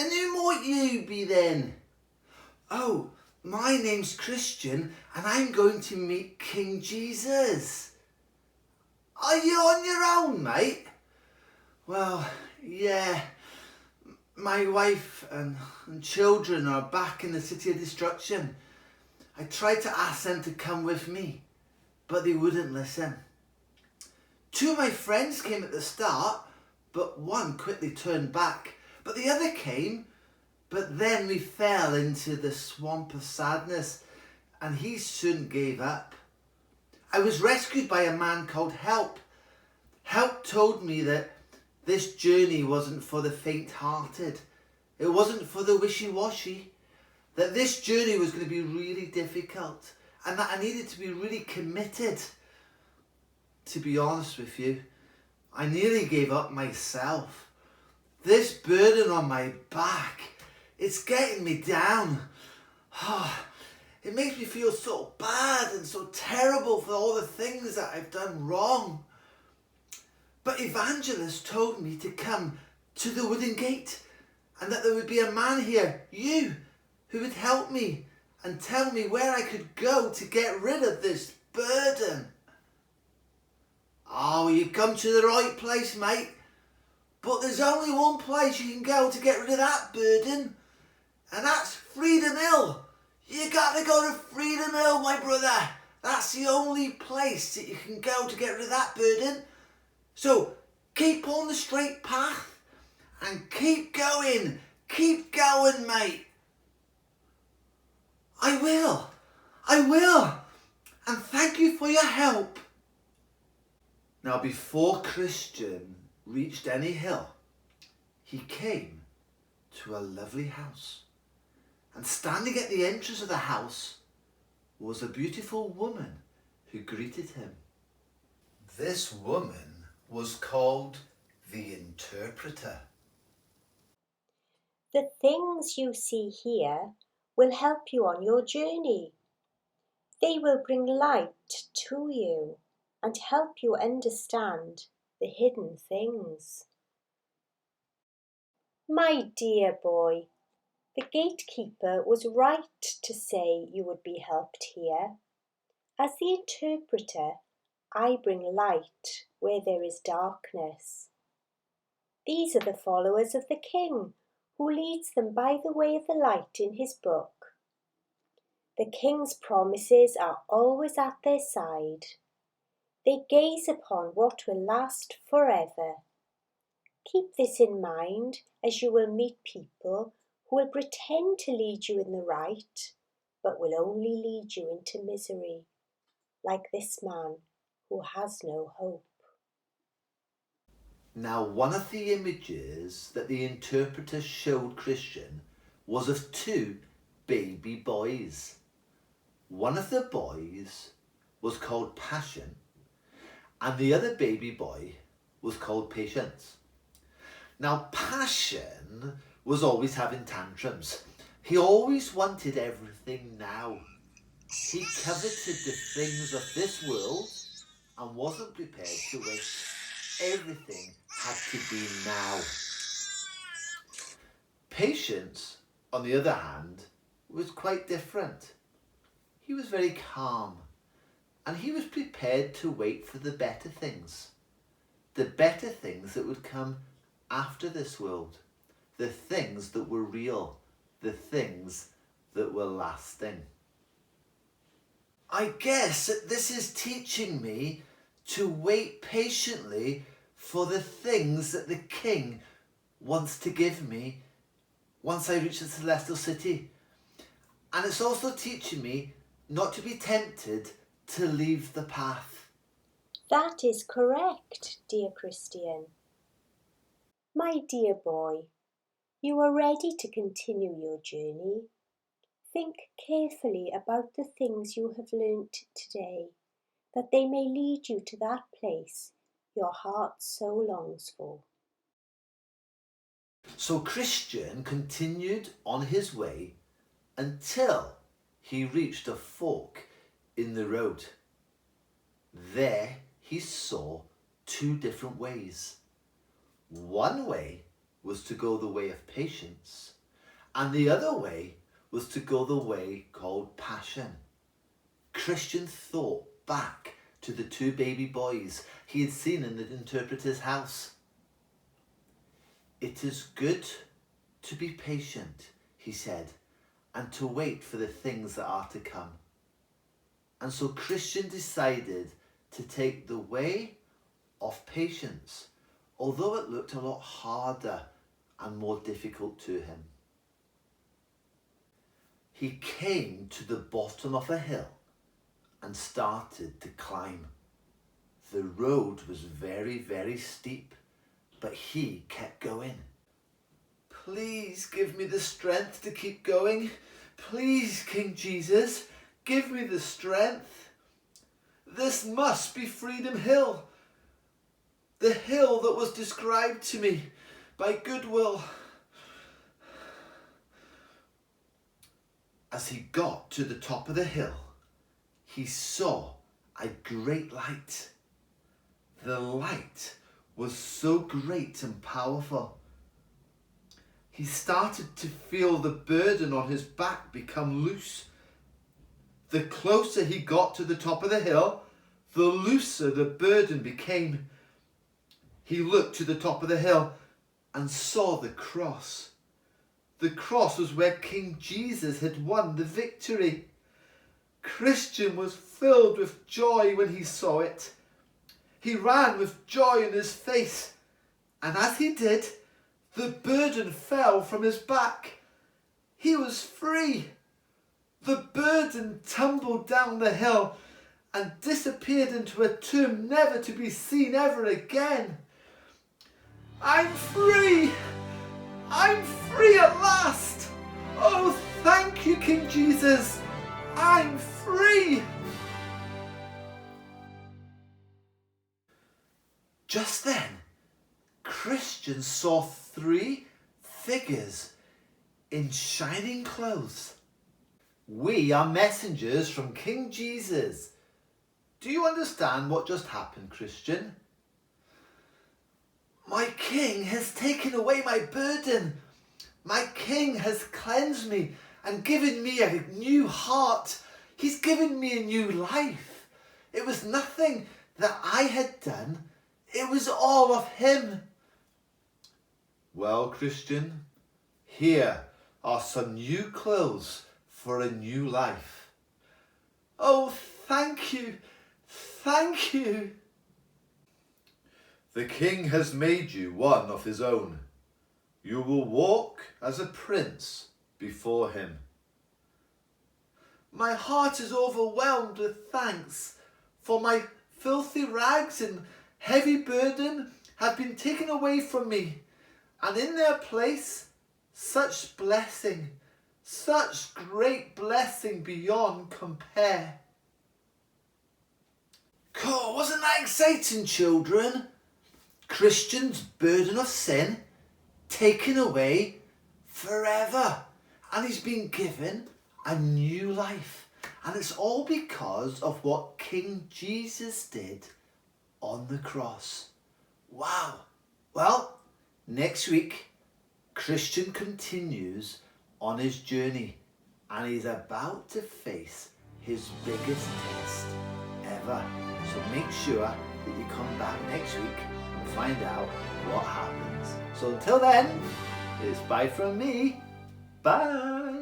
And who might you be then? Oh, my name's Christian and I'm going to meet King Jesus. Are you on your own, mate? Well, yeah. My wife and children are back in the City of Destruction. I tried to ask them to come with me, but they wouldn't listen. 2 of my friends came at the start, but one quickly turned back. But the other came, but then we fell into the swamp of sadness and he soon gave up. I was rescued by a man called Help. Help told me that this journey wasn't for the faint-hearted. It wasn't for the wishy-washy. That this journey was going to be really difficult and that I needed to be really committed. To be honest with you, I nearly gave up myself. This burden on my back, it's getting me down. It makes me feel so bad and so terrible for all the things that I've done wrong. But Evangelist told me to come to the wooden gate and that there would be a man here, you, who would help me and tell me where I could go to get rid of this burden. Oh, you've come to the right place, mate. But there's only one place you can go to get rid of that burden, and that's Freedom Hill. You gotta go to Freedom Hill, my brother. That's the only place that you can go to get rid of that burden. So keep on the straight path and keep going. Keep going, mate. I will. And thank you for your help. Now, before Christian reached any hill, he came to a lovely house. And standing at the entrance of the house was a beautiful woman who greeted him. This woman was called the interpreter. The things you see here will help you on your journey. They will bring light to you and help you understand the hidden things. My dear boy, the gatekeeper was right to say you would be helped here. As the interpreter, I bring light where there is darkness. These are the followers of the King, who leads them by the way of the light in his book. The King's promises are always at their side. They gaze upon what will last forever. Keep this in mind as you will meet people who will pretend to lead you in the right, but will only lead you into misery, like this man who has no hope. Now, one of the images that the interpreter showed Christian was of 2 baby boys. One of the boys was called Passion, and the other baby boy was called Patience. Now, Passion was always having tantrums. He always wanted everything now. He coveted the things of this world and wasn't prepared to wait. Everything had to be now. Patience, on the other hand, was quite different. He was very calm and he was prepared to wait for the better things. The better things that would come after this world. The things that were real. The things that were lasting. I guess that this is teaching me to wait patiently for the things that the King wants to give me once I reach the Celestial City. And it's also teaching me not to be tempted to leave the path. That is correct, dear Christian. My dear boy, you are ready to continue your journey. Think carefully about the things you have learnt today, that they may lead you to that place your heart so longs for. So Christian continued on his way until he reached a fork in the road. There he saw 2 different ways. One way was to go the way of patience, and the other way was to go the way called passion. Christian thought back to the two baby boys he had seen in the interpreter's house. "It is good to be patient," he said, "and to wait for the things that are to come." And so Christian decided to take the way of patience, although it looked a lot harder and more difficult to him. He came to the bottom of a hill and started to climb. The road was very, very steep, but he kept going. "Please give me the strength to keep going. Please, King Jesus, give me the strength. This must be Freedom Hill, the hill that was described to me by Goodwill." As he got to the top of the hill, he saw a great light. The light was so great and powerful. He started to feel the burden on his back become loose. The closer he got to the top of the hill, the looser the burden became. He looked to the top of the hill and saw the cross. The cross was where King Jesus had won the victory. Christian was filled with joy when he saw it. He ran with joy in his face, and as he did, the burden fell from his back. He was free. The burden tumbled down the hill and disappeared into a tomb never to be seen ever again. "I'm free! I'm free at last! Oh, thank you, King Jesus! I'm free!" Just then, Christian saw 3 figures in shining clothes. "We are messengers from King Jesus. Do you understand what just happened, Christian?" "My King has taken away my burden. My King has cleansed me and given me a new heart. He's given me a new life. It was nothing that I had done. It was all of him." "Well, Christian, here are some new clothes for a new life." "Oh, thank you, thank you." "The King has made you one of his own. You will walk as a prince before him." "My heart is overwhelmed with thanks, for my filthy rags and heavy burden have been taken away from me, and in their place such blessing, such great blessing beyond compare." Cool, wasn't that exciting, children? Christian's burden of sin taken away forever, and he's been given a new life, and it's all because of what King Jesus did on the cross. Wow. Well, next week, Christian continues on his journey, and he's about to face his biggest test ever. So make sure that you come back next week and find out what happens. So until then, it's bye from me. Bye.